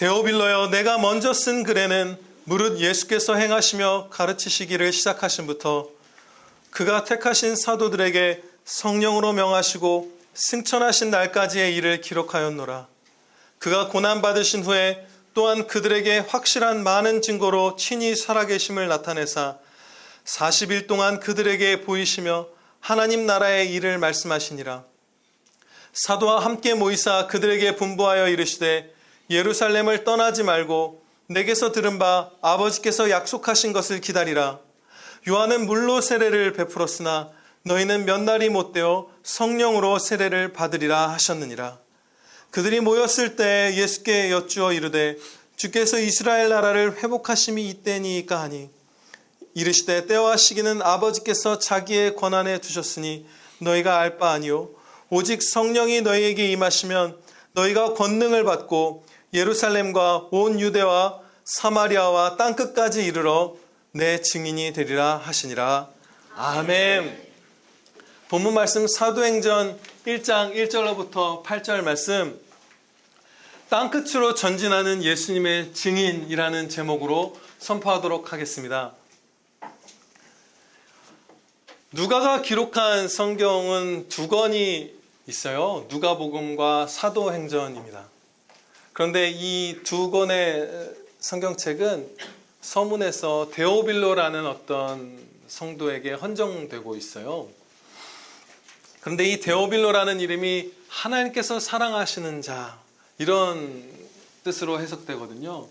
데오빌로여, 내가 먼저 쓴 글에는 무릇 예수께서 행하시며 가르치시기를 시작하신부터 그가 택하신 사도들에게 성령으로 명하시고 승천하신 날까지의 일을 기록하였노라. 그가 고난받으신 후에 또한 그들에게 확실한 많은 증거로 친히 살아계심을 나타내사 40일 동안 그들에게 보이시며 하나님 나라의 일을 말씀하시니라. 사도와 함께 모이사 그들에게 분부하여 이르시되 예루살렘을 떠나지 말고 내게서 들은 바 아버지께서 약속하신 것을 기다리라. 요한은 물로 세례를 베풀었으나 너희는 몇 날이 못되어 성령으로 세례를 받으리라 하셨느니라. 그들이 모였을 때 예수께 여쭈어 이르되 주께서 이스라엘 나라를 회복하심이 이때니까 하니 이르시되 때와 시기는 아버지께서 자기의 권한에 두셨으니 너희가 알 바 아니요 오직 성령이 너희에게 임하시면 너희가 권능을 받고 예루살렘과 온 유대와 사마리아와 땅끝까지 이르러 내 증인이 되리라 하시니라. 아멘. 본문 말씀 사도행전 1장 1절로부터 8절 말씀, 땅끝으로 전진하는 예수님의 증인이라는 제목으로 선포하도록 하겠습니다. 누가가 기록한 성경은 두 권이 있어요. 누가복음과 사도행전입니다. 그런데 이 두 권의 성경책은 서문에서 데오빌로라는 어떤 성도에게 헌정되고 있어요. 그런데 이 데오빌로라는 이름이 하나님께서 사랑하시는 자, 이런 뜻으로 해석되거든요.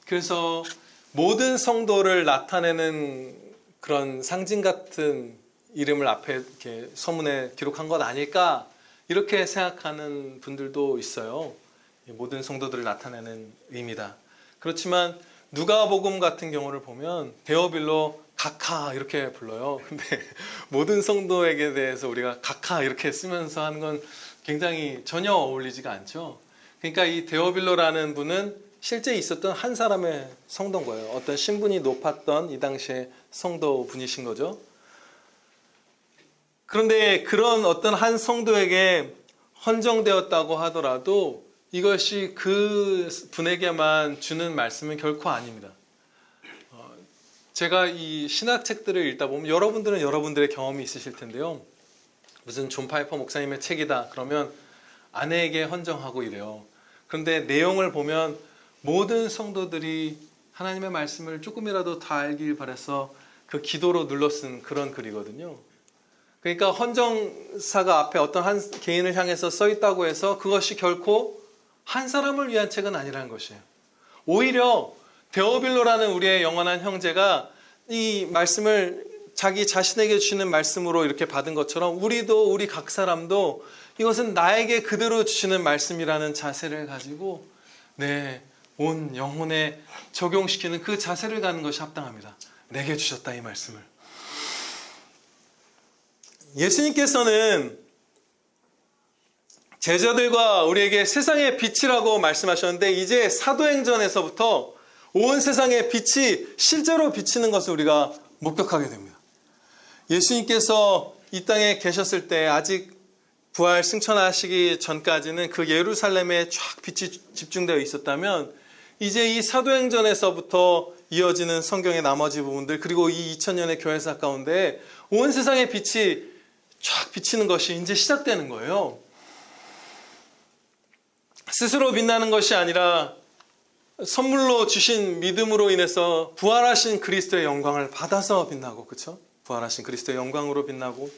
그래서 모든 성도를 나타내는 그런 상징 같은 이름을 앞에 이렇게 서문에 기록한 것 아닐까, 이렇게 생각하는 분들도 있어요. 모든 성도들을 나타내는 의미다. 그렇지만 누가복음 같은 경우를 보면 데오빌로 각하 이렇게 불러요. 근데 모든 성도에게 대해서 우리가 각하 이렇게 쓰면서 하는 건 굉장히 전혀 어울리지가 않죠. 그러니까 이 데오빌로라는 분은 실제 있었던 한 사람의 성도인 거예요. 어떤 신분이 높았던 이 당시에 성도분이신 거죠. 그런데 그런 어떤 한 성도에게 헌정되었다고 하더라도 이것이 그 분에게만 주는 말씀은 결코 아닙니다. 제가 이 신학책들을 읽다 보면 여러분들은 여러분들의 경험이 있으실 텐데요. 무슨 존 파이퍼 목사님의 책이다 그러면 아내에게 헌정하고 이래요. 그런데 내용을 보면 모든 성도들이 하나님의 말씀을 조금이라도 다 알길 바라서 그 기도로 눌러 쓴 그런 글이거든요. 그러니까 헌정사가 앞에 어떤 한 개인을 향해서 써 있다고 해서 그것이 결코 한 사람을 위한 책은 아니라는 것이에요. 오히려 데오빌로라는 우리의 영원한 형제가 이 말씀을 자기 자신에게 주시는 말씀으로 이렇게 받은 것처럼 우리 각 사람도 이것은 나에게 그대로 주시는 말씀이라는 자세를 가지고 온 영혼에 적용시키는 그 자세를 갖는 것이 합당합니다. 내게 주셨다 이 말씀을. 예수님께서는 제자들과 우리에게 세상의 빛이라고 말씀하셨는데 이제 사도행전에서부터 온 세상의 빛이 실제로 비치는 것을 우리가 목격하게 됩니다. 예수님께서 이 땅에 계셨을 때 아직 부활 승천하시기 전까지는 그 예루살렘에 쫙 빛이 집중되어 있었다면 이제 이 사도행전에서부터 이어지는 성경의 나머지 부분들 그리고 이 2000년의 교회사 가운데 온 세상의 빛이 쫙 비치는 것이 이제 시작되는 거예요. 스스로 빛나는 것이 아니라 선물로 주신 믿음으로 인해서 부활하신 그리스도의 영광을 받아서 빛나고, 그렇죠? 부활하신 그리스도의 영광으로 빛나고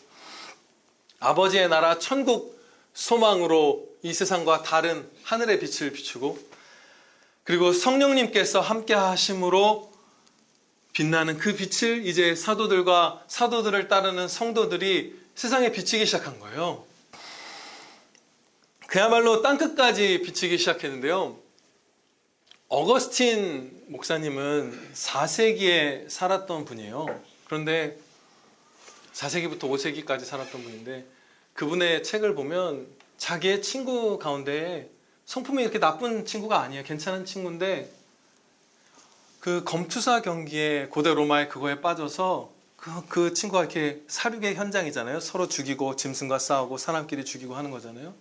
아버지의 나라 천국 소망으로 이 세상과 다른 하늘의 빛을 비추고 그리고 성령님께서 함께 하심으로 빛나는 그 빛을 이제 사도들과 사도들을 따르는 성도들이 세상에 비치기 시작한 거예요. 그야말로 땅끝까지 비치기 시작했는데요. 어거스틴 목사님은 4세기에 살았던 분이에요. 그런데 4세기부터 5세기까지 살았던 분인데 그분의 책을 보면 자기의 친구 가운데 성품이 이렇게 나쁜 친구가 아니에요. 괜찮은 친구인데 그 검투사 경기에 고대 로마의 그거에 빠져서 그 친구가 이렇게 사륙의 현장이잖아요. 서로 죽이고 짐승과 싸우고 사람끼리 죽이고 하는 거잖아요.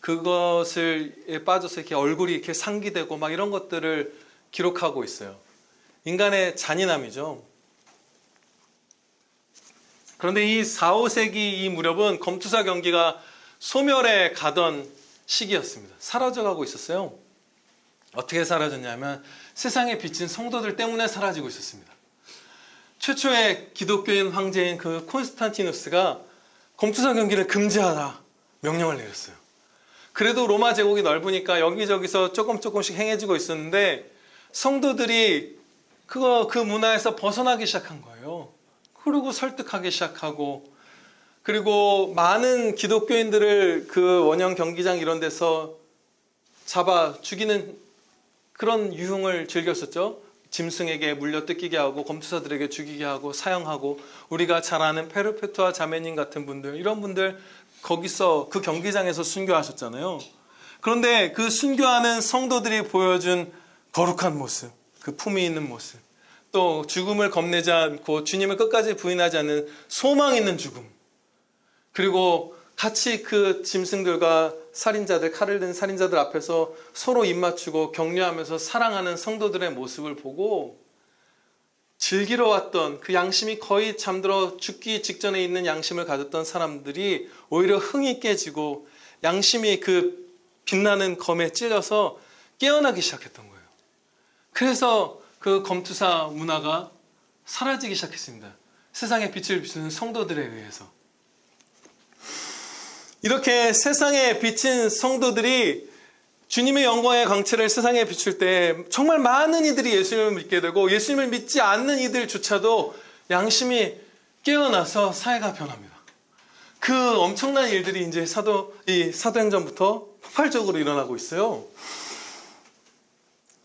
그것을 빠져서 이렇게 얼굴이 이렇게 상기되고 막 이런 것들을 기록하고 있어요. 인간의 잔인함이죠. 그런데 이 4, 5세기 이 무렵은 검투사 경기가 소멸해 가던 시기였습니다. 사라져가고 있었어요. 어떻게 사라졌냐면 세상에 비친 성도들 때문에 사라지고 있었습니다. 최초의 기독교인 황제인 그 콘스탄티누스가 검투사 경기를 금지하라 명령을 내렸어요. 그래도 로마 제국이 넓으니까 여기저기서 조금씩 행해지고 있었는데 성도들이 그 문화에서 벗어나기 시작한 거예요. 그리고 설득하기 시작하고, 그리고 많은 기독교인들을 그 원형 경기장 이런 데서 잡아 죽이는 그런 유흥을 즐겼었죠. 짐승에게 물려 뜯기게 하고 검투사들에게 죽이게 하고 사형하고, 우리가 잘 아는 페르페투아 자매님 같은 분들, 이런 분들 거기서 그 경기장에서 순교하셨잖아요. 그런데 그 순교하는 성도들이 보여준 거룩한 모습, 그 품위 있는 모습, 또 죽음을 겁내지 않고 주님을 끝까지 부인하지 않는 소망 있는 죽음, 그리고 같이 그 짐승들과 살인자들, 칼을 든 살인자들 앞에서 서로 입맞추고 격려하면서 사랑하는 성도들의 모습을 보고 즐기러 왔던, 그 양심이 거의 잠들어 죽기 직전에 있는 양심을 가졌던 사람들이 오히려 흥이 깨지고 양심이 그 빛나는 검에 찔려서 깨어나기 시작했던 거예요. 그래서 그 검투사 문화가 사라지기 시작했습니다. 세상에 빛을 비추는 성도들에 의해서. 이렇게 세상에 비친 성도들이 주님의 영광의 광채를 세상에 비출 때 정말 많은 이들이 예수님을 믿게 되고, 예수님을 믿지 않는 이들조차도 양심이 깨어나서 사회가 변합니다. 그 엄청난 일들이 이제 사도행전부터 폭발적으로 일어나고 있어요.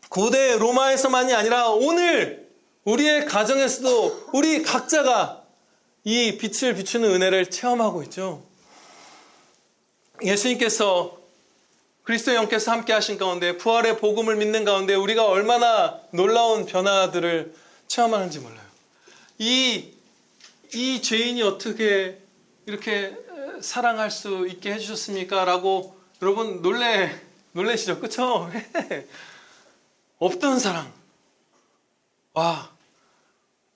고대 로마에서만이 아니라 오늘 우리의 가정에서도 우리 각자가 이 빛을 비추는 은혜를 체험하고 있죠. 예수님께서, 그리스도의 영께서 함께 하신 가운데, 부활의 복음을 믿는 가운데 우리가 얼마나 놀라운 변화들을 체험하는지 몰라요. 이 죄인이 어떻게 이렇게 사랑할 수 있게 해주셨습니까? 라고 여러분 놀래시죠? 그쵸? 없던 사랑. 와,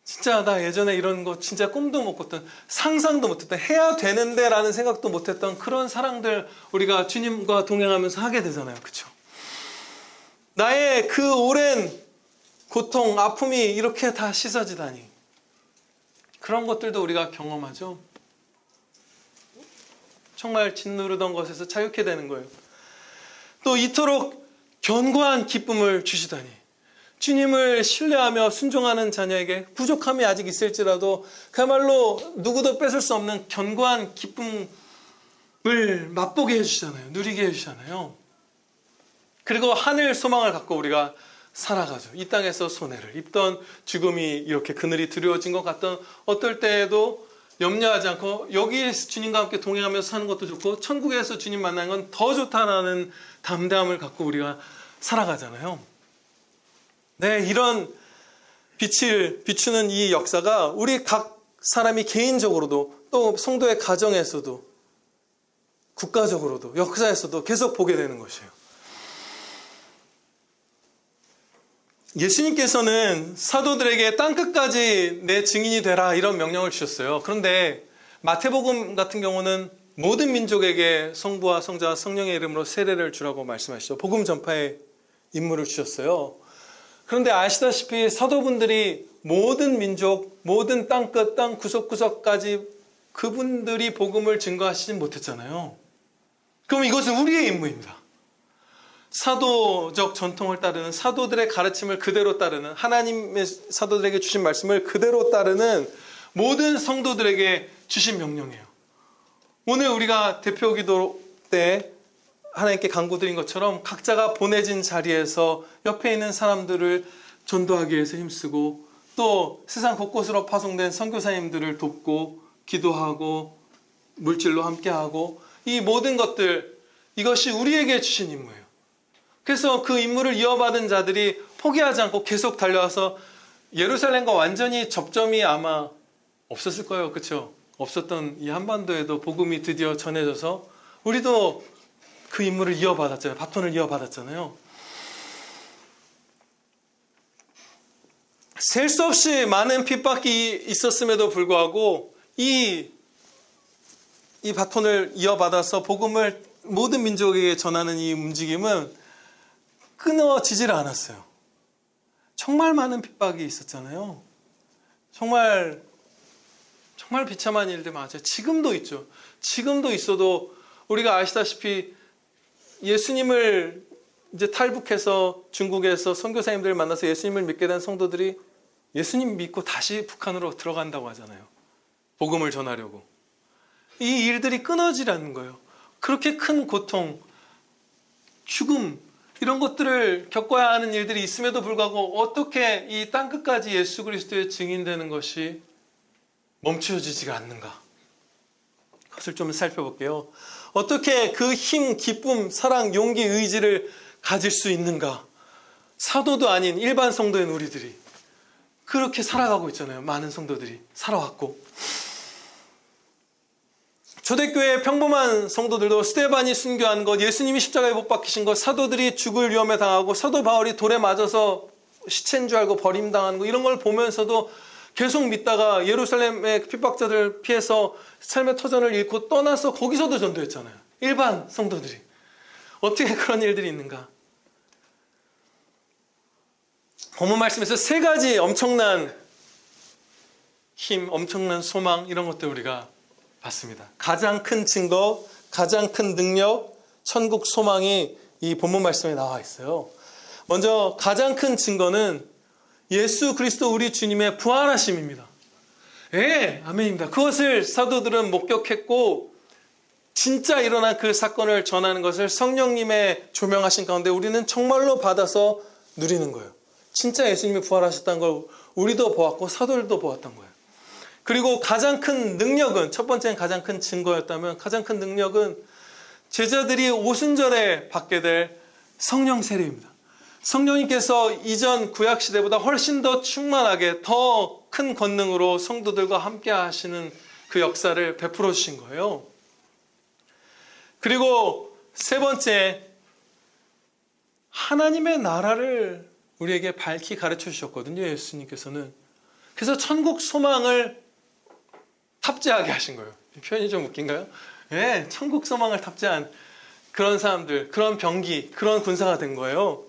진짜 나 예전에 이런 거 진짜 꿈도 못 꿨던, 상상도 못했던, 해야 되는데 라는 생각도 못했던 그런 사랑들 우리가 주님과 동행하면서 하게 되잖아요. 그쵸? 나의 그 오랜 고통, 아픔이 이렇게 다 씻어지다니. 그런 것들도 우리가 경험하죠. 정말 짓누르던 것에서 자유케 되는 거예요. 또 이토록 견고한 기쁨을 주시다니. 주님을 신뢰하며 순종하는 자녀에게 부족함이 아직 있을지라도 그야말로 누구도 뺏을 수 없는 견고한 기쁨을 맛보게 해주시잖아요. 누리게 해주시잖아요. 그리고 하늘 소망을 갖고 우리가 살아가죠. 이 땅에서 손해를 입던, 죽음이 이렇게 그늘이 두려워진 것 같던 어떨 때에도 염려하지 않고 여기에서 주님과 함께 동행하면서 사는 것도 좋고 천국에서 주님 만나는 건 더 좋다라는 담대함을 갖고 우리가 살아가잖아요. 네, 이런 빛을 비추는 이 역사가 우리 각 사람이 개인적으로도, 또 성도의 가정에서도, 국가적으로도, 역사에서도 계속 보게 되는 것이에요. 예수님께서는 사도들에게 땅끝까지 내 증인이 되라 이런 명령을 주셨어요. 그런데 마태복음 같은 경우는 모든 민족에게 성부와 성자와 성령의 이름으로 세례를 주라고 말씀하시죠. 복음 전파의 임무를 주셨어요. 그런데 아시다시피 사도분들이 모든 민족, 모든 땅끝, 땅 구석구석까지 그분들이 복음을 증거하시진 못했잖아요. 그럼 이것은 우리의 임무입니다. 사도적 전통을 따르는, 사도들의 가르침을 그대로 따르는, 하나님의 사도들에게 주신 말씀을 그대로 따르는 모든 성도들에게 주신 명령이에요. 오늘 우리가 대표기도 때 하나님께 간구드린 것처럼 각자가 보내진 자리에서 옆에 있는 사람들을 전도하기 위해서 힘쓰고, 또 세상 곳곳으로 파송된 선교사님들을 돕고 기도하고 물질로 함께하고, 이 모든 것들, 이것이 우리에게 주신 임무예요. 그래서 그 임무를 이어받은 자들이 포기하지 않고 계속 달려와서 예루살렘과 완전히 접점이 아마 없었을 거예요. 그렇죠? 없었던 이 한반도에도 복음이 드디어 전해져서 우리도 그 임무를 이어받았잖아요. 바톤을 이어받았잖아요. 셀 수 없이 많은 핍박이 있었음에도 불구하고 이 바톤을 이어받아서 복음을 모든 민족에게 전하는 이 움직임은 끊어지질 않았어요. 정말 많은 핍박이 있었잖아요. 정말 비참한 일들 많아요. 지금도 있죠. 지금도 있어도 우리가 아시다시피 예수님을 이제 탈북해서 중국에서 선교사님들을 만나서 예수님을 믿게 된 성도들이 예수님 믿고 다시 북한으로 들어간다고 하잖아요. 복음을 전하려고. 이 일들이 끊어지라는 거예요. 그렇게 큰 고통, 죽음 이런 것들을 겪어야 하는 일들이 있음에도 불구하고 어떻게 이 땅끝까지 예수 그리스도의 증인되는 것이 멈춰지지가 않는가? 그것을 좀 살펴볼게요. 어떻게 그 힘, 기쁨, 사랑, 용기, 의지를 가질 수 있는가? 사도도 아닌 일반 성도인 우리들이 그렇게 살아가고 있잖아요. 많은 성도들이 살아왔고, 초대교회의 평범한 성도들도 스데반이 순교한 것, 예수님이 십자가에 못 박히신 것, 사도들이 죽을 위험에 당하고 사도 바울이 돌에 맞아서 시체인 줄 알고 버림당하는 것, 이런 걸 보면서도 계속 믿다가 예루살렘의 핍박자들 피해서 삶의 터전을 잃고 떠나서 거기서도 전도했잖아요. 일반 성도들이. 어떻게 그런 일들이 있는가? 본문 말씀에서 세 가지 엄청난 힘, 엄청난 소망, 이런 것들 우리가 봤습니다. 가장 큰 증거, 가장 큰 능력, 천국 소망이 이 본문 말씀에 나와 있어요. 먼저 가장 큰 증거는 예수 그리스도 우리 주님의 부활하심입니다. 예, 아멘입니다. 그것을 사도들은 목격했고 진짜 일어난 그 사건을 전하는 것을 성령님의 조명하신 가운데 우리는 정말로 받아서 누리는 거예요. 진짜 예수님이 부활하셨다는 걸 우리도 보았고 사도들도 보았던 거예요. 그리고 가장 큰 능력은, 첫 번째는 가장 큰 증거였다면 가장 큰 능력은 제자들이 오순절에 받게 될 성령 세례입니다. 성령님께서 이전 구약시대보다 훨씬 더 충만하게 더 큰 권능으로 성도들과 함께 하시는 그 역사를 베풀어 주신 거예요. 그리고 세 번째, 하나님의 나라를 우리에게 밝히 가르쳐 주셨거든요. 예수님께서는. 그래서 천국 소망을 탑재하게 하신 거예요. 이 표현이 좀 웃긴가요? 네, 천국 소망을 탑재한 그런 사람들, 그런 병기, 그런 군사가 된 거예요.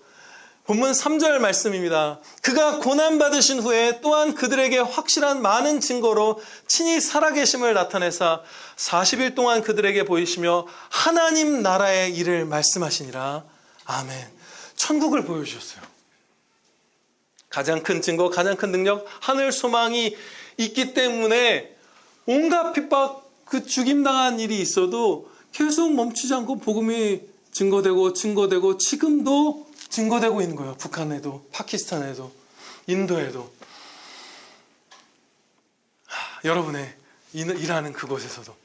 본문 3절 말씀입니다. 그가 고난받으신 후에 또한 그들에게 확실한 많은 증거로 친히 살아계심을 나타내사 40일 동안 그들에게 보이시며 하나님 나라의 일을 말씀하시니라. 아멘. 천국을 보여주셨어요. 가장 큰 증거, 가장 큰 능력, 하늘 소망이 있기 때문에 온갖 핍박, 그 죽임당한 일이 있어도 계속 멈추지 않고 복음이 증거되고 지금도 증거되고 있는 거예요. 북한에도, 파키스탄에도, 인도에도. 여러분의 일하는 그곳에서도.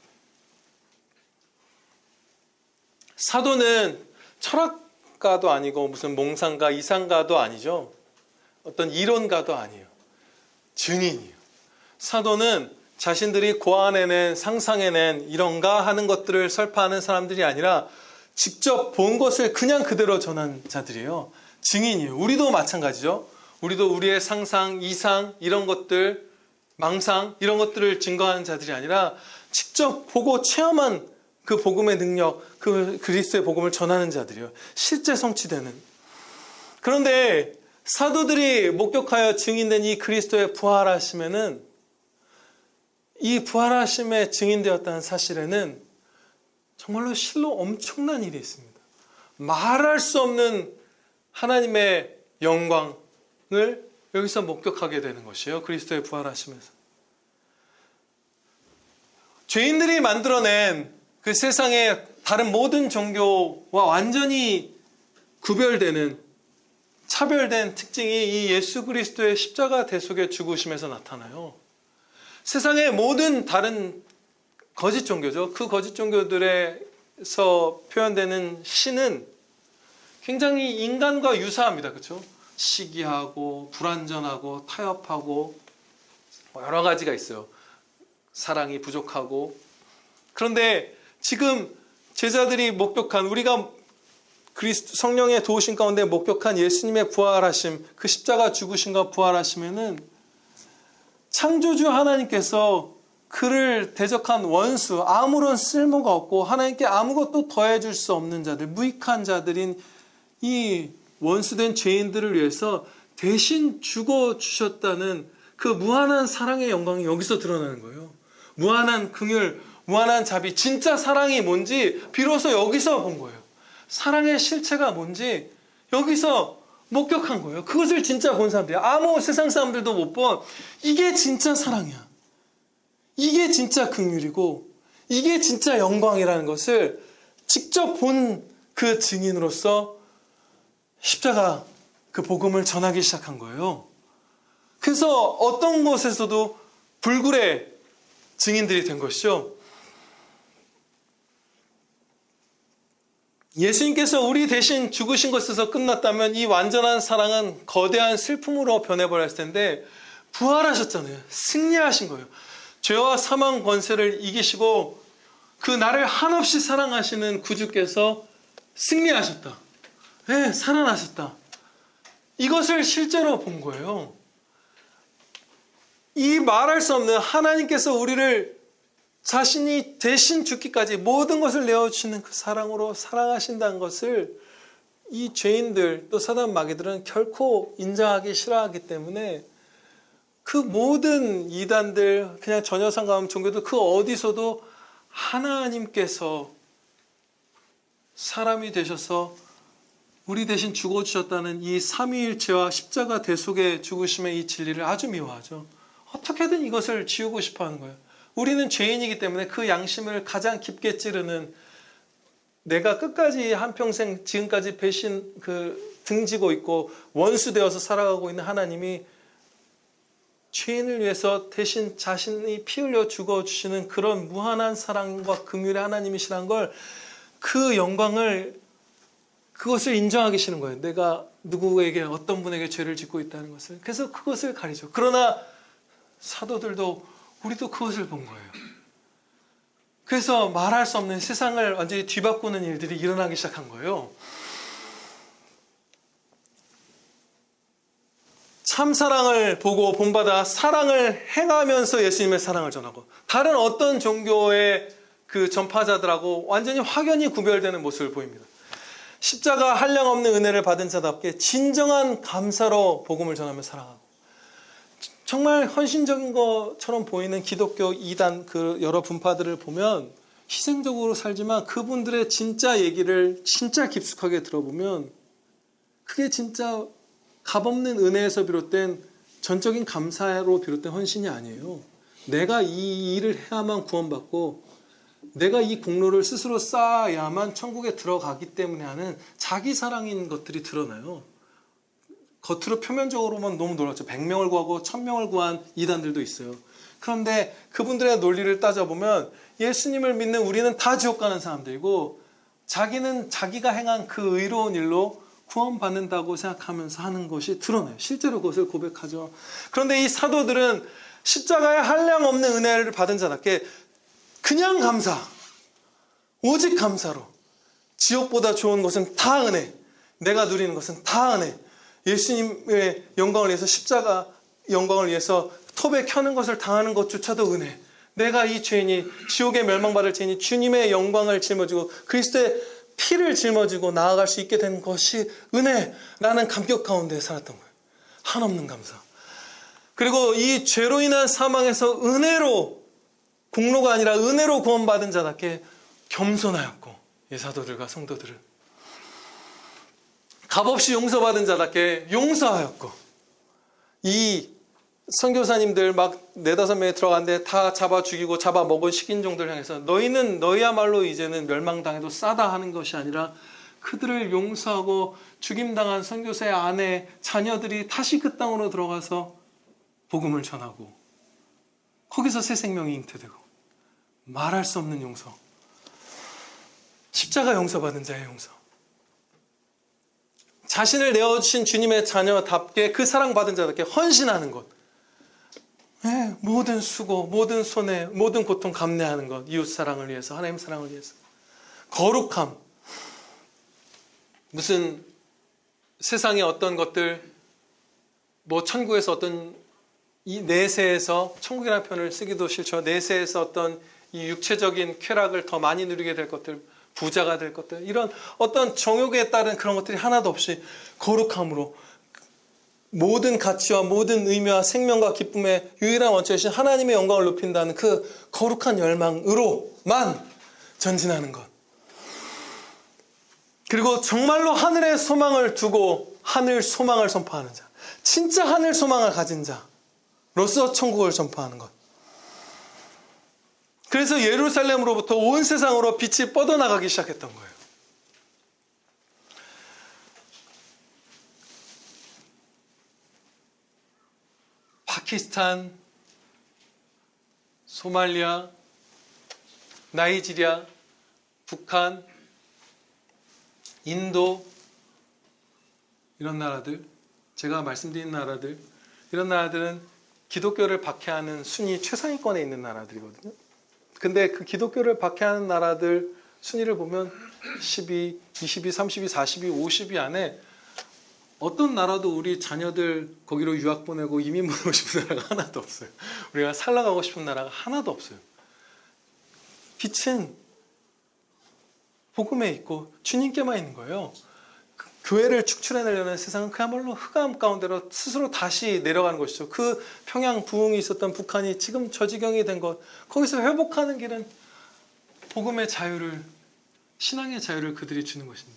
사도는 철학가도 아니고 무슨 몽상가, 이상가도 아니죠. 어떤 이론가도 아니에요. 증인이에요. 사도는 자신들이 고안해낸, 상상해낸 이런가 하는 것들을 설파하는 사람들이 아니라 직접 본 것을 그냥 그대로 전한 자들이에요. 증인이에요. 우리도 마찬가지죠. 우리도 우리의 상상, 이상 이런 것들, 망상 이런 것들을 증거하는 자들이 아니라 직접 보고 체험한 그 복음의 능력, 그 그리스도의 복음을 전하는 자들이에요. 실제 성취되는. 그런데 사도들이 목격하여 증인된 이 그리스도의 부활하심에는, 이 부활하심에 증인되었다는 사실에는 정말로 실로 엄청난 일이 있습니다. 말할 수 없는 하나님의 영광을 여기서 목격하게 되는 것이에요. 그리스도의 부활하심에서. 죄인들이 만들어낸 그 세상의 다른 모든 종교와 완전히 구별되는, 차별된 특징이 이 예수 그리스도의 십자가 대속의 죽으심에서 나타나요. 세상의 모든 다른 거짓 종교죠. 그 거짓 종교들에서 표현되는 신은 굉장히 인간과 유사합니다. 그렇죠? 시기하고 불완전하고 타협하고 여러 가지가 있어요. 사랑이 부족하고. 그런데 지금 제자들이 목격한, 우리가 그리스도 성령의 도우심 가운데 목격한 예수님의 부활하심, 그 십자가 죽으심과 부활하심에는 창조주 하나님께서 그를 대적한 원수, 아무런 쓸모가 없고 하나님께 아무것도 더해줄 수 없는 자들, 무익한 자들인 이 원수된 죄인들을 위해서 대신 죽어주셨다는 그 무한한 사랑의 영광이 여기서 드러나는 거예요. 무한한 긍휼, 무한한 자비, 진짜 사랑이 뭔지 비로소 여기서 본 거예요. 사랑의 실체가 뭔지 여기서 목격한 거예요. 그것을 진짜 본 사람들이, 아무 세상 사람들도 못 본, 이게 진짜 사랑이야. 이게 진짜 긍휼이고 이게 진짜 영광이라는 것을 직접 본 그 증인으로서 십자가 그 복음을 전하기 시작한 거예요. 그래서 어떤 곳에서도 불굴의 증인들이 된 것이죠. 예수님께서 우리 대신 죽으신 것에서 끝났다면 이 완전한 사랑은 거대한 슬픔으로 변해버렸을 텐데 부활하셨잖아요. 승리하신 거예요. 죄와 사망 권세를 이기시고 그 나를 한없이 사랑하시는 구주께서 승리하셨다. 네, 살아나셨다. 이것을 실제로 본 거예요. 이 말할 수 없는 하나님께서 우리를 자신이 대신 죽기까지 모든 것을 내어주시는 그 사랑으로 사랑하신다는 것을 이 죄인들 또 사단 마귀들은 결코 인정하기 싫어하기 때문에 그 모든 이단들, 그냥 전혀 상관없는 종교도 그 어디서도 하나님께서 사람이 되셔서 우리 대신 죽어주셨다는 이 삼위일체와 십자가 대속의 죽으심의 이 진리를 아주 미워하죠. 어떻게든 이것을 지우고 싶어 하는 거예요. 우리는 죄인이기 때문에 그 양심을 가장 깊게 찌르는, 내가 끝까지 한평생 지금까지 배신 등지고 있고 원수 되어서 살아가고 있는 하나님이 죄인을 위해서 대신 자신이 피 흘려 죽어주시는 그런 무한한 사랑과 긍휼의 하나님이시라는 걸, 그 영광을, 그것을 인정하기 싫은 거예요. 내가 누구에게, 어떤 분에게 죄를 짓고 있다는 것을. 그래서 그것을 가리죠. 그러나 사도들도, 우리도 그것을 본 거예요. 그래서 말할 수 없는 세상을 완전히 뒤바꾸는 일들이 일어나기 시작한 거예요. 참 사랑을 보고 본받아 사랑을 행하면서 예수님의 사랑을 전하고, 다른 어떤 종교의 그 전파자들하고 완전히 확연히 구별되는 모습을 보입니다. 십자가 한량없는 은혜를 받은 자답게 진정한 감사로 복음을 전하며 살아가고, 정말 헌신적인 것처럼 보이는 기독교 이단 그 여러 분파들을 보면 희생적으로 살지만 그분들의 진짜 얘기를 진짜 깊숙하게 들어보면 그게 진짜 값없는 은혜에서 비롯된 전적인 감사로 비롯된 헌신이 아니에요. 내가 이 일을 해야만 구원받고 내가 이 공로를 스스로 쌓아야만 천국에 들어가기 때문에 하는 자기 사랑인 것들이 드러나요. 겉으로 표면적으로만 너무 놀랐죠. 100명을 구하고 1000명을 구한 이단들도 있어요. 그런데 그분들의 논리를 따져보면 예수님을 믿는 우리는 다 지옥 가는 사람들이고, 자기는 자기가 행한 그 의로운 일로 구원받는다고 생각하면서 하는 것이 드러나요. 실제로 그것을 고백하죠. 그런데 이 사도들은 십자가의 한량없는 은혜를 받은 자답게 그냥 감사, 오직 감사로, 지옥보다 좋은 것은 다 은혜, 내가 누리는 것은 다 은혜, 예수님의 영광을 위해서, 십자가 영광을 위해서 톱에 켜는 것을 당하는 것조차도 은혜, 내가 이 죄인이, 지옥에 멸망받을 죄인이 주님의 영광을 짊어지고 그리스도의 피를 짊어지고 나아갈 수 있게 된 것이 은혜라는 감격 가운데 살았던 거예요. 한없는 감사. 그리고 이 죄로 인한 사망에서 은혜로, 공로가 아니라 은혜로 구원받은 자답게 겸손하였고, 이 사도들과 성도들은 값없이 용서받은 자답게 용서하였고, 이 선교사님들 막 4-5명이 들어갔는데 다 잡아 죽이고 잡아 먹은 식인종들 향해서 너희는 너희야말로 이제는 멸망당해도 싸다 하는 것이 아니라 그들을 용서하고 죽임당한 선교사의 아내, 자녀들이 다시 그 땅으로 들어가서 복음을 전하고 거기서 새 생명이 잉태되고, 말할 수 없는 용서, 십자가 용서받은 자의 용서, 자신을 내어주신 주님의 자녀답게 그 사랑받은 자답게 헌신하는 것, 네, 모든 수고, 모든 손해, 모든 고통 감내하는 것, 이웃 사랑을 위해서, 하나님 사랑을 위해서. 거룩함. 무슨 세상의 어떤 것들, 뭐 천국에서 어떤 이 내세에서, 천국이라는 표현을 쓰기도 싫죠. 내세에서 어떤 이 육체적인 쾌락을 더 많이 누리게 될 것들, 부자가 될 것들, 이런 어떤 정욕에 따른 그런 것들이 하나도 없이 거룩함으로 모든 가치와 모든 의미와 생명과 기쁨의 유일한 원천이신 하나님의 영광을 높인다는 그 거룩한 열망으로만 전진하는 것. 그리고 정말로 하늘의 소망을 두고 하늘 소망을 선포하는 자, 진짜 하늘 소망을 가진 자로서 천국을 전파하는 것. 그래서 예루살렘으로부터 온 세상으로 빛이 뻗어나가기 시작했던 거예요. 파키스탄, 소말리아, 나이지리아, 북한, 인도, 이런 나라들, 제가 말씀드린 나라들, 이런 나라들은 기독교를 박해하는 순위 최상위권에 있는 나라들이거든요. 근데 그 기독교를 박해하는 나라들 순위를 보면 12, 22, 32, 42, 50위 안에 어떤 나라도 우리 자녀들 거기로 유학 보내고 이민 보내고 싶은 나라가 하나도 없어요. 우리가 살아가고 싶은 나라가 하나도 없어요. 빛은 복음에 있고 주님께만 있는 거예요. 교회를 축출해내려는 세상은 그야말로 흑암 가운데로 스스로 다시 내려가는 것이죠. 그 평양 부흥이 있었던 북한이 지금 저 지경이 된 것, 거기서 회복하는 길은 복음의 자유를, 신앙의 자유를 그들이 주는 것인데,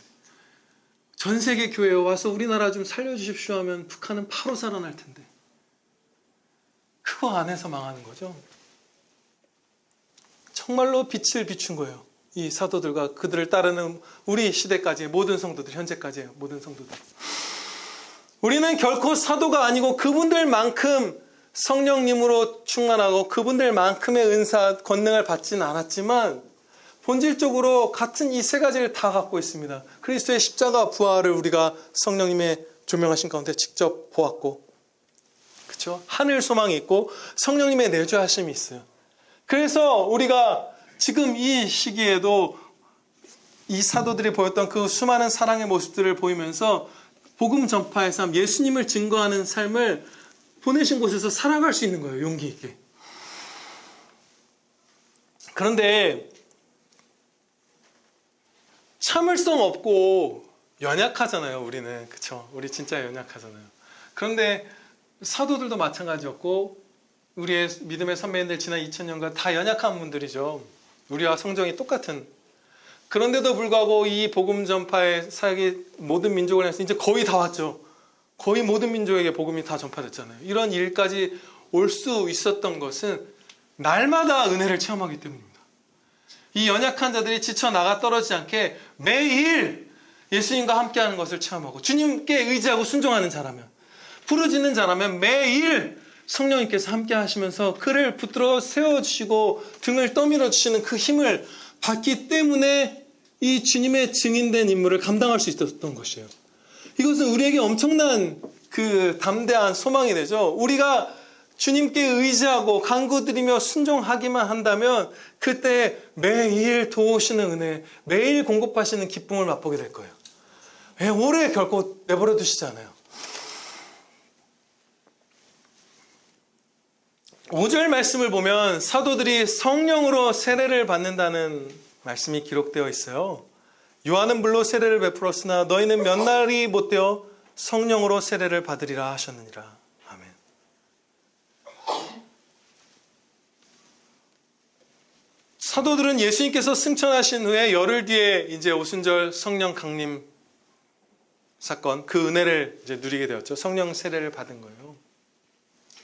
전 세계 교회에 와서 우리나라 좀 살려주십시오 하면 북한은 바로 살아날 텐데 그거 안에서 망하는 거죠. 정말로 빛을 비춘 거예요. 이 사도들과 그들을 따르는 우리 시대까지의 모든 성도들, 현재까지의 모든 성도들. 우리는 결코 사도가 아니고 그분들만큼 성령님으로 충만하고 그분들만큼의 은사, 권능을 받지는 않았지만 본질적으로 같은 이 세 가지를 다 갖고 있습니다. 그리스도의 십자가 부활을 우리가 성령님의 조명하신 가운데 직접 보았고, 그렇죠? 하늘 소망이 있고 성령님의 내주하심이 있어요. 그래서 우리가 지금 이 시기에도 이 사도들이 보였던 그 수많은 사랑의 모습들을 보이면서 복음 전파의 삶, 예수님을 증거하는 삶을 보내신 곳에서 살아갈 수 있는 거예요. 용기 있게. 그런데 참을성 없고 연약하잖아요. 우리는. 그렇죠? 우리 진짜 연약하잖아요. 그런데 사도들도 마찬가지였고 우리의 믿음의 선배님들 지난 2000년간 다 연약한 분들이죠. 우리와 성정이 똑같은. 그런데도 불구하고 이 복음 전파의 사역이 모든 민족을 해서 이제 거의 다 왔죠. 거의 모든 민족에게 복음이 다 전파됐잖아요. 이런 일까지 올 수 있었던 것은 날마다 은혜를 체험하기 때문입니다. 이 연약한 자들이 지쳐 나가 떨어지지 않게 매일 예수님과 함께하는 것을 체험하고 주님께 의지하고 순종하는 자라면, 부르짖는 자라면 매일 성령님께서 함께 하시면서 그를 붙들어 세워주시고 등을 떠밀어 주시는 그 힘을 받기 때문에 이 주님의 증인된 임무를 감당할 수 있었던 것이에요. 이것은 우리에게 엄청난 그 담대한 소망이 되죠. 우리가 주님께 의지하고 간구드리며 순종하기만 한다면 그때 매일 도우시는 은혜, 매일 공급하시는 기쁨을 맛보게 될 거예요. 왜 오래 결코 내버려 두시지 않아요. 5절 말씀을 보면 사도들이 성령으로 세례를 받는다는 말씀이 기록되어 있어요. 요한은 물로 세례를 베풀었으나 너희는 몇 날이 못되어 성령으로 세례를 받으리라 하셨느니라. 아멘. 사도들은 예수님께서 승천하신 후에 열흘 뒤에 이제 오순절 성령 강림 사건, 그 은혜를 이제 누리게 되었죠. 성령 세례를 받은 거예요.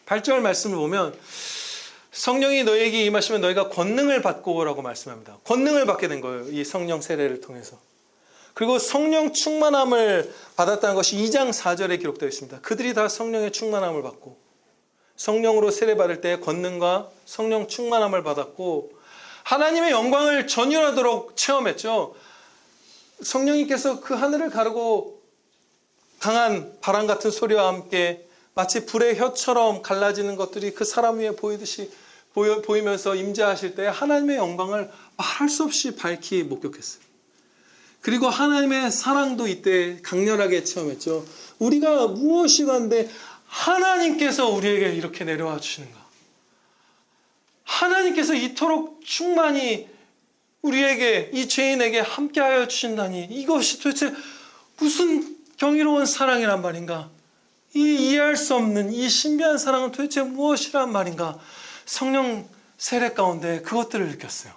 8절 말씀을 보면 성령이 너희에게 임하시면 너희가 권능을 받고 오라고 말씀합니다. 권능을 받게 된 거예요. 이 성령 세례를 통해서. 그리고 성령 충만함을 받았다는 것이 2장 4절에 기록되어 있습니다. 그들이 다 성령의 충만함을 받고 성령으로 세례받을 때 권능과 성령 충만함을 받았고 하나님의 영광을 전율하도록 체험했죠. 성령님께서 그 하늘을 가르고 강한 바람 같은 소리와 함께 마치 불의 혀처럼 갈라지는 것들이 그 사람 위에 보이면서 임재하실 때 하나님의 영광을 말할 수 없이 밝히 목격했어요. 그리고 하나님의 사랑도 이때 강렬하게 체험했죠. 우리가 무엇이 간데 하나님께서 우리에게 이렇게 내려와 주시는가? 하나님께서 이토록 충만히 우리에게, 이 죄인에게 함께하여 주신다니, 이것이 도대체 무슨 경이로운 사랑이란 말인가? 이 이해할 수 없는 이 신비한 사랑은 도대체 무엇이란 말인가? 성령 세례 가운데 그것들을 느꼈어요.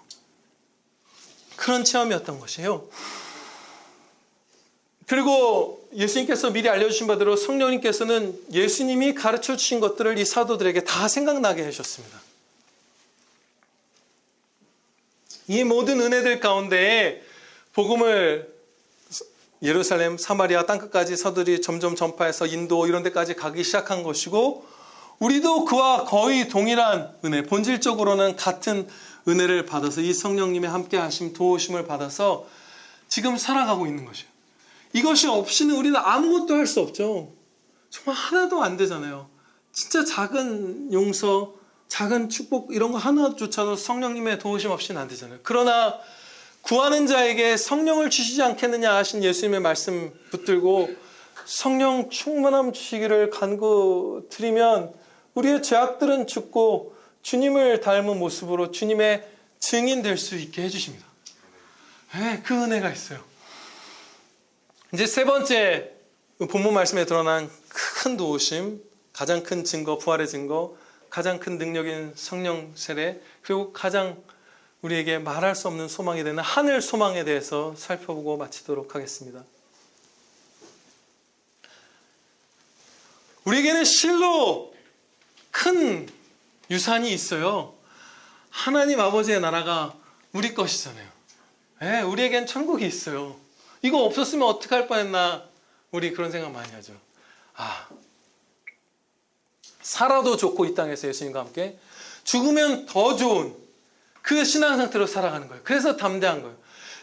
그런 체험이었던 것이에요. 그리고 예수님께서 미리 알려주신 바대로 성령님께서는 예수님이 가르쳐 주신 것들을 이 사도들에게 다 생각나게 해주셨습니다. 이 모든 은혜들 가운데 복음을 예루살렘, 사마리아 땅끝까지 사도들이 점점 전파해서 인도 이런 데까지 가기 시작한 것이고, 우리도 그와 거의 동일한 은혜, 본질적으로는 같은 은혜를 받아서 이 성령님의 함께 하심, 도우심을 받아서 지금 살아가고 있는 것이에요. 이것이 없이는 우리는 아무것도 할 수 없죠. 정말 하나도 안 되잖아요. 진짜 작은 용서, 작은 축복 이런 거 하나조차도 성령님의 도우심 없이는 안 되잖아요. 그러나 구하는 자에게 성령을 주시지 않겠느냐 하신 예수님의 말씀 붙들고 성령 충만함 주시기를 간구드리면 우리의 죄악들은 죽고 주님을 닮은 모습으로 주님의 증인 될 수 있게 해주십니다. 네, 그 은혜가 있어요. 이제 세 번째 본문 말씀에 드러난 큰 도우심, 가장 큰 증거, 부활의 증거, 가장 큰 능력인 성령 세례, 그리고 가장 우리에게 말할 수 없는 소망이 되는 하늘 소망에 대해서 살펴보고 마치도록 하겠습니다. 우리에게는 실로 큰 유산이 있어요. 하나님 아버지의 나라가 우리 것이잖아요. 네, 우리에겐 천국이 있어요. 이거 없었으면 어떡할 뻔했나, 우리 그런 생각 많이 하죠. 살아도 좋고 이 땅에서 예수님과 함께, 죽으면 더 좋은 그 신앙 상태로 살아가는 거예요. 그래서 담대한 거예요.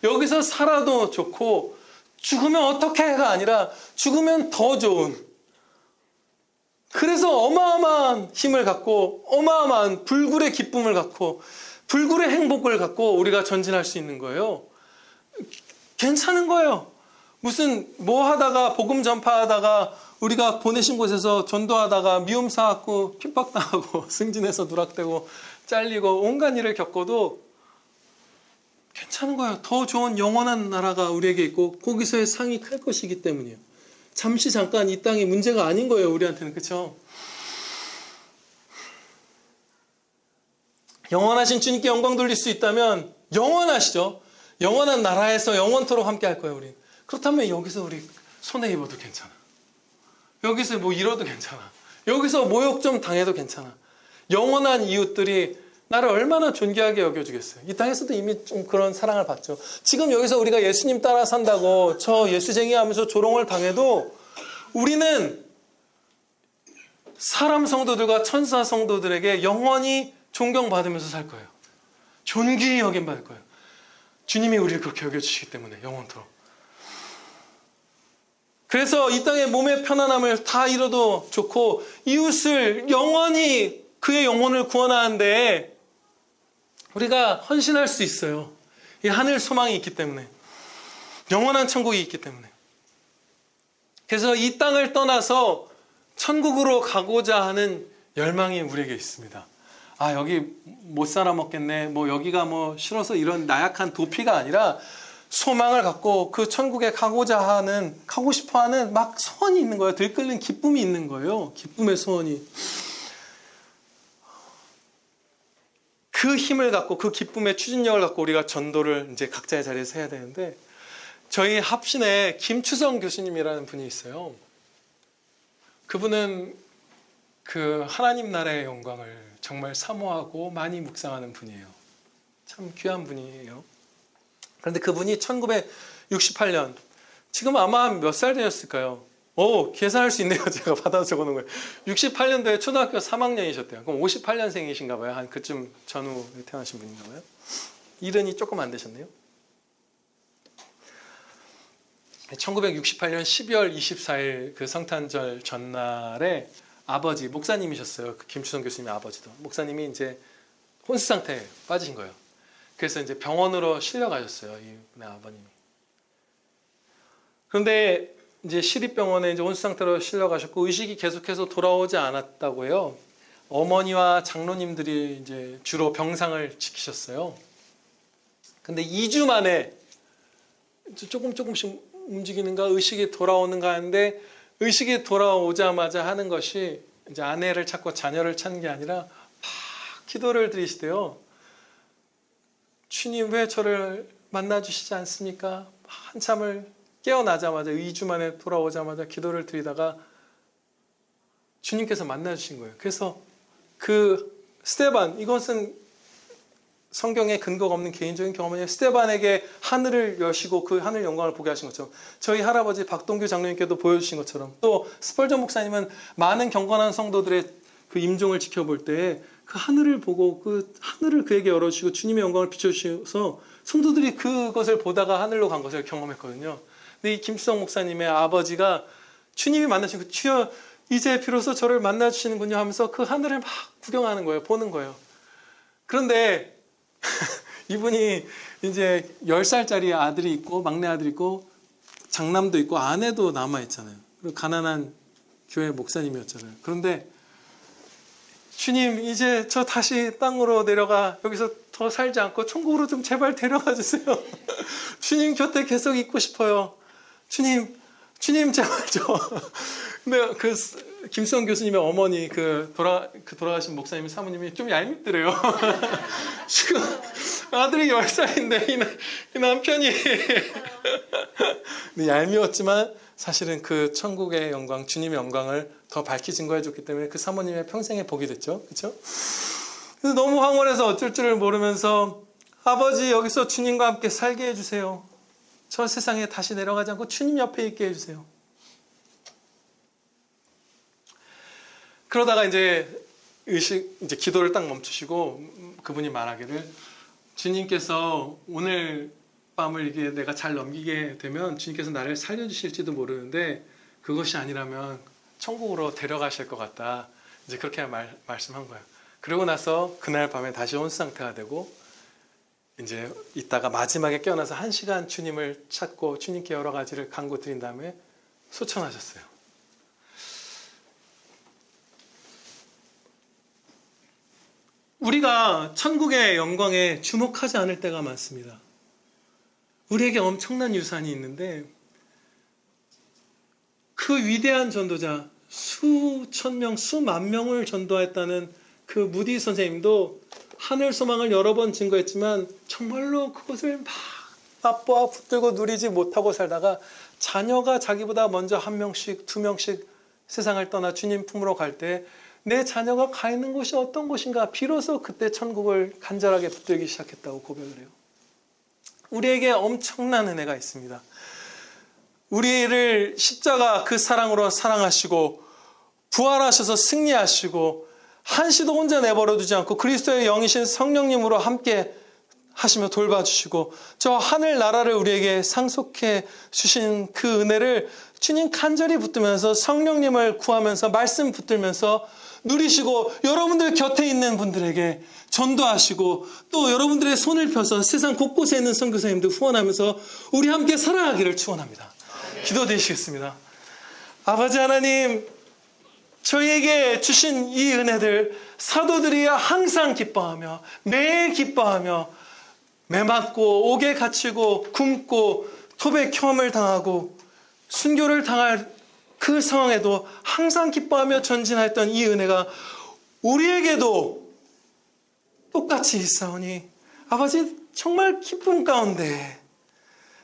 여기서 살아도 좋고 죽으면 어떻게 해가 아니라 죽으면 더 좋은, 그래서 어마어마한 힘을 갖고 어마어마한 불굴의 기쁨을 갖고 불굴의 행복을 갖고 우리가 전진할 수 있는 거예요. 괜찮은 거예요. 무슨 뭐 하다가 복음 전파하다가 우리가 보내신 곳에서 전도하다가 미움 사갖고 핍박당하고 승진해서 누락되고 잘리고 온갖 일을 겪어도 괜찮은 거예요. 더 좋은 영원한 나라가 우리에게 있고 거기서의 상이 클 것이기 때문이에요. 잠시 잠깐 이 땅이 문제가 아닌 거예요, 우리한테는. 그렇죠? 영원하신 주님께 영광 돌릴 수 있다면 영원하시죠. 영원한 나라에서 영원토록 함께 할 거예요, 우리. 그렇다면 여기서 우리 손해 입어도 괜찮아. 여기서 뭐 잃어도 괜찮아. 여기서 모욕 좀 당해도 괜찮아. 영원한 이웃들이 나를 얼마나 존귀하게 여겨주겠어요. 이 땅에서도 이미 좀 그런 사랑을 받죠. 지금 여기서 우리가 예수님 따라 산다고 저 예수쟁이 하면서 조롱을 당해도 우리는 사람 성도들과 천사 성도들에게 영원히 존경받으면서 살 거예요. 존귀히 여김받을 거예요. 주님이 우리를 그렇게 여겨주시기 때문에 영원토록. 그래서 이 땅의 몸의 편안함을 다 잃어도 좋고 이웃을 영원히 그의 영혼을 구원하는데 우리가 헌신할 수 있어요. 이 하늘 소망이 있기 때문에, 영원한 천국이 있기 때문에. 그래서 이 땅을 떠나서 천국으로 가고자 하는 열망이 우리에게 있습니다. 여기 못 살아 먹겠네, 뭐 여기가 뭐 싫어서 이런 나약한 도피가 아니라 소망을 갖고 그 천국에 가고자 하는, 가고 싶어 하는 막 소원이 있는 거예요. 들끓는 기쁨이 있는 거예요. 기쁨의 소원이. 그 힘을 갖고, 그 기쁨의 추진력을 갖고 우리가 전도를 이제 각자의 자리에서 해야 되는데, 저희 합신에 김추성 교수님이라는 분이 있어요. 그분은 그 하나님 나라의 영광을 정말 사모하고 많이 묵상하는 분이에요. 참 귀한 분이에요. 그런데 그분이 1968년, 지금 아마 몇 살 되셨을까요? 계산할 수 있네요. 제가 받아서 적어놓은 거예요. 68년도에 초등학교 3학년이셨대요. 그럼 58년생이신가 봐요. 한 그쯤 전후에 태어나신 분인가 봐요. 일흔이 조금 안 되셨네요. 1968년 12월 24일 그 성탄절 전날에 아버지, 목사님이셨어요. 그 김추성 교수님의 아버지도. 목사님이 이제 혼수 상태에 빠지신 거예요. 그래서 이제 병원으로 실려가셨어요. 이분의 아버님이. 그런데 이제 시립병원에 이제 온수 상태로 실려가셨고 의식이 계속해서 돌아오지 않았다고 해요. 어머니와 장로님들이 이제 주로 병상을 지키셨어요. 근데 2주 만에 조금씩 움직이는가 의식이 돌아오는가 하는데 의식이 돌아오자마자 하는 것이 이제 아내를 찾고 자녀를 찾는 게 아니라 막 기도를 드리시대요. 주님 왜 저를 만나주시지 않습니까? 한참을 깨어나자마자 2주 만에 돌아오자마자 기도를 드리다가 주님께서 만나주신 거예요. 그래서 그 스데반, 이것은 성경에 근거가 없는 개인적인 경험이에요. 스데반에게 하늘을 여시고 그 하늘 영광을 보게 하신 것처럼 저희 할아버지 박동규 장로님께도 보여주신 것처럼 또 스펄전 목사님은 많은 경건한 성도들의 그 임종을 지켜볼 때 그 하늘을 보고 그 하늘을 그에게 열어주시고 주님의 영광을 비춰주셔서 성도들이 그것을 보다가 하늘로 간 것을 경험했거든요. 근데 이 김수성 목사님의 아버지가 주님이 만나신 그 주여 이제 비로소 저를 만나주시는군요 하면서 그 하늘을 막 구경하는 거예요. 보는 거예요. 그런데 이분이 이제 10살짜리 아들이 있고 막내 아들이 있고 장남도 있고 아내도 남아있잖아요. 그리고 가난한 교회 목사님이었잖아요. 그런데 주님 이제 저 다시 땅으로 내려가 여기서 더 살지 않고 천국으로 좀 제발 데려가 주세요. 주님 곁에 계속 있고 싶어요. 주님 제발 저. 근데 그 김수영 교수님의 어머니 돌아가신 목사님 사모님이 좀 얄밉더래요. 지금 아들이 10살인데 이 남편이 근데 얄미웠지만 사실은 그 천국의 영광, 주님의 영광을 더 밝히 증거해 줬기 때문에 그 사모님의 평생의 복이 됐죠. 그렇죠? 그래서 너무 황홀해서 어쩔 줄을 모르면서 아버지 여기서 주님과 함께 살게 해주세요. 저 세상에 다시 내려가지 않고 주님 옆에 있게 해주세요. 그러다가 이제 기도를 딱 멈추시고 그분이 말하기를 주님께서 오늘 밤을 이게 내가 잘 넘기게 되면 주님께서 나를 살려주실지도 모르는데 그것이 아니라면 천국으로 데려가실 것 같다. 이제 그렇게 말씀한 거예요. 그러고 나서 그날 밤에 다시 혼수 상태가 되고 이제 이따가 마지막에 깨어나서 1시간 주님을 찾고 주님께 여러 가지를 간구 드린 다음에 소천하셨어요. 우리가 천국의 영광에 주목하지 않을 때가 많습니다. 우리에게 엄청난 유산이 있는데 그 위대한 전도자 수천 명, 수만 명을 전도했다는 그 무디 선생님도 하늘 소망을 여러 번 증거했지만 정말로 그것을 막 맛보아 붙들고 누리지 못하고 살다가 자녀가 자기보다 먼저 1명씩 2명씩 세상을 떠나 주님 품으로 갈 때 내 자녀가 가 있는 곳이 어떤 곳인가 비로소 그때 천국을 간절하게 붙들기 시작했다고 고백을 해요. 우리에게 엄청난 은혜가 있습니다. 우리를 십자가 그 사랑으로 사랑하시고 부활하셔서 승리하시고 한시도 혼자 내버려 두지 않고 그리스도의 영이신 성령님으로 함께 하시며 돌봐주시고 저 하늘 나라를 우리에게 상속해 주신 그 은혜를 주님 간절히 붙들면서 성령님을 구하면서 말씀 붙들면서 누리시고 여러분들 곁에 있는 분들에게 전도하시고 또 여러분들의 손을 펴서 세상 곳곳에 있는 선교사님들 후원하면서 우리 함께 살아가기를 축원합니다. 기도드리시겠습니다. 아버지 하나님, 저희에게 주신 이 은혜들 사도들이 항상 기뻐하며 매일 기뻐하며 매맞고 옥에 갇히고 굶고 토백혐을 당하고 순교를 당할 그 상황에도 항상 기뻐하며 전진하였던 이 은혜가 우리에게도 똑같이 있사오니 아버지 정말 기쁨 가운데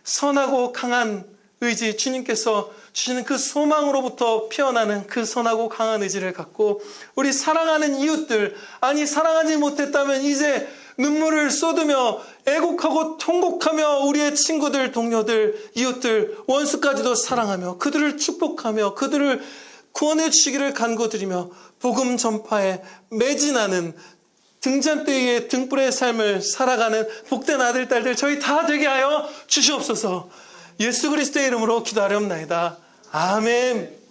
선하고 강한 의지, 주님께서 주시는 그 소망으로부터 피어나는 그 선하고 강한 의지를 갖고 우리 사랑하는 이웃들, 아니 사랑하지 못했다면 이제 눈물을 쏟으며 애곡하고 통곡하며 우리의 친구들, 동료들, 이웃들, 원수까지도 사랑하며 그들을 축복하며 그들을 구원해 주시기를 간구드리며 복음 전파에 매진하는 등잔대의 등불의 삶을 살아가는 복된 아들, 딸들 저희 다 되게 하여 주시옵소서. 예수 그리스도의 이름으로 기도하렵나이다. 아멘.